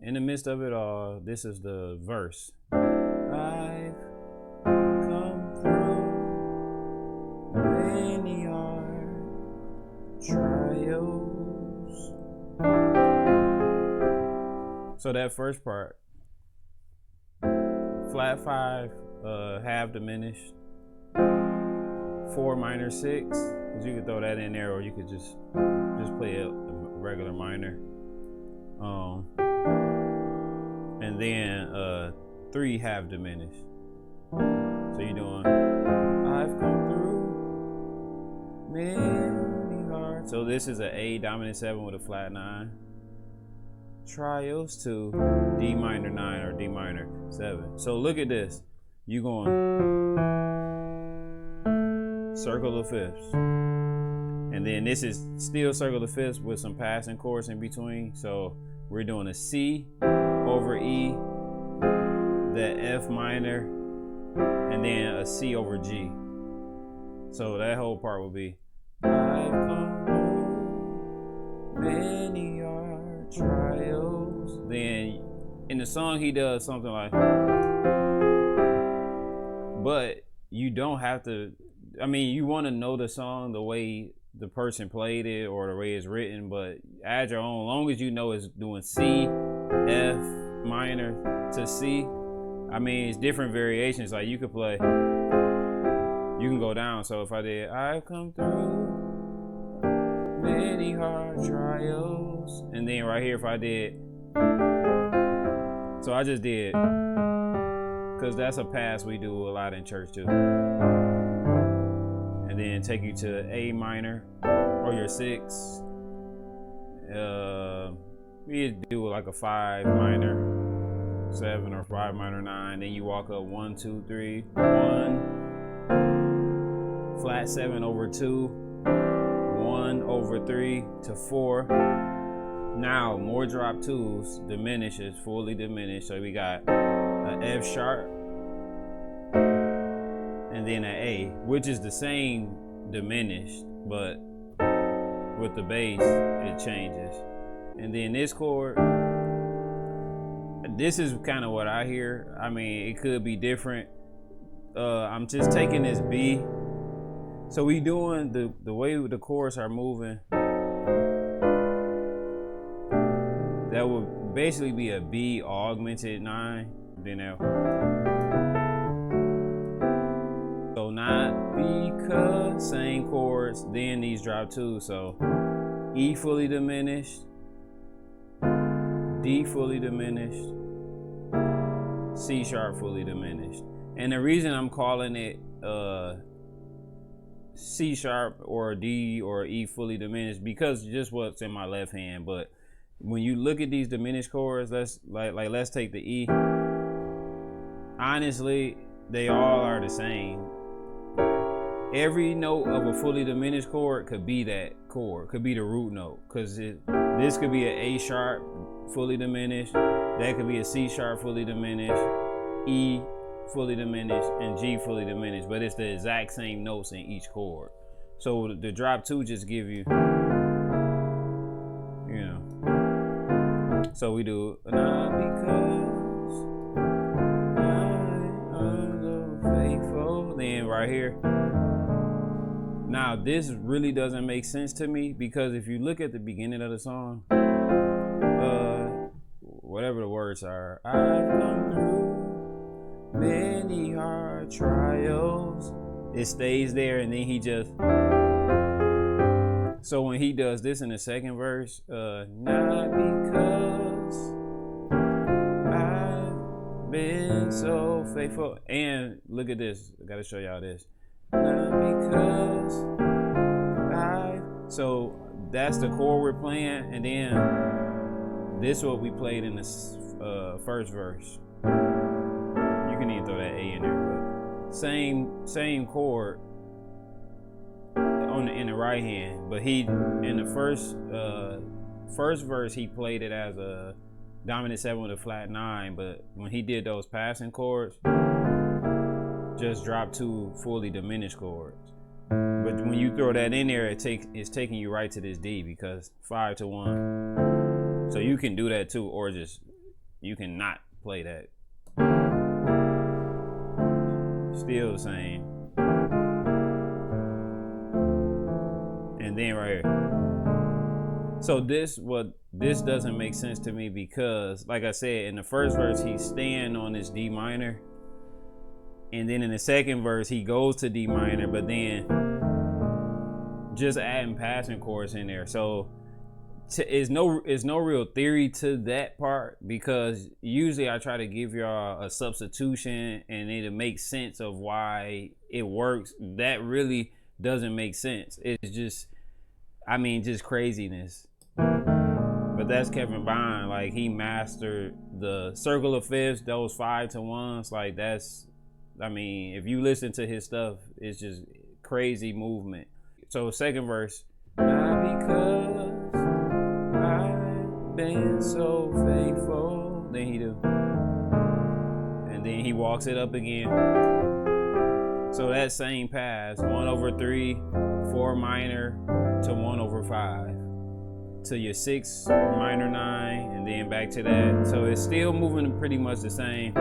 in the midst of it all, this is the verse. I've come through many hard trials. So that first part, flat 5, half diminished, 4 minor 6, because you could throw that in there, or you could just play a regular minor. And then 3 half diminished. So you're doing, I've come through many hard. So this is an A dominant 7 with a flat 9. Trials to D minor 9 or D minor 7. So look at this. You going circle of fifths. And then this is still circle of fifths with some passing chords in between. So we're doing a C over E, the F minor, and then a C over G. So that whole part will be, I've come through many hard trials. Then in the song he does something like, but you don't have to, I mean, you want to know the song the way the person played it or the way it's written, but add your own. Long as you know it's doing C, F minor to C. I mean, it's different variations. Like you could play, you can go down. So if I did, I've come through many hard trials, and then right here if I did, so I just did, because that's a pass we do a lot in church too. And then take you to A minor or your 6. You do like a 5 minor 7 or 5 minor 9. Then you walk up 1, 2, 3, 1, flat 7 over 2, 1 over 3 to 4. Now more drop 2s, diminishes, fully diminished. So we got an F sharp, and then an A, which is the same diminished, but with the bass, it changes. And then this chord, this is kind of what I hear. I mean, it could be different. I'm just taking this B. So we doing the way the chords are moving. That would basically be a B augmented 9. Then so not because, same chords, then these drop 2. So E fully diminished, D fully diminished, C sharp fully diminished. And the reason I'm calling it C sharp or D or E fully diminished, because just what's in my left hand. But when you look at these diminished chords, let's take the E. Honestly, they all are the same. Every note of a fully diminished chord could be that chord, could be the root note, because this could be an A sharp fully diminished, that could be a C sharp fully diminished, E fully diminished, and G fully diminished, but it's the exact same notes in each chord. So the drop 2 just give you, you know. So we do, not because I'm so faithful. Then right here. Now this really doesn't make sense to me, because if you look at the beginning of the song, whatever the words are, I've come through many hard trials, it stays there, and then he just, so when he does this in the second verse, not because I've been so faithful, and look at this, I gotta show y'all this, not because so that's the chord we're playing, and then this is what we played in the first verse. You can even throw that A in there, but same chord in the right hand. But he, in the first verse, he played it as a dominant 7 with a flat 9, but when he did those passing chords, just dropped 2 fully diminished chords. But when you throw that in there, it's taking you right to this D, because 5 to 1. So you can do that too, or just You cannot play that. Still the same. And then right here. So this doesn't make sense to me, because like I said, in the first verse he's staying on this D minor, and then in the second verse he goes to D minor, but then just adding passing chords in there. So is no real theory to that part, because usually I try to give y'all a substitution and it'll make sense of why it works. That really doesn't make sense. It's just, I mean, just craziness. But that's Kevin Bond. Like, he mastered the circle of fifths, those 5-to-1s. Like, that's, I mean, if you listen to his stuff, it's just crazy movement. So second verse, not because I've been so faithful. Then he do. And then he walks it up again. So that same pass, 1/3, 4 minor to 1/5 to your 6 minor 9, and then back to that. So it's still moving pretty much the same.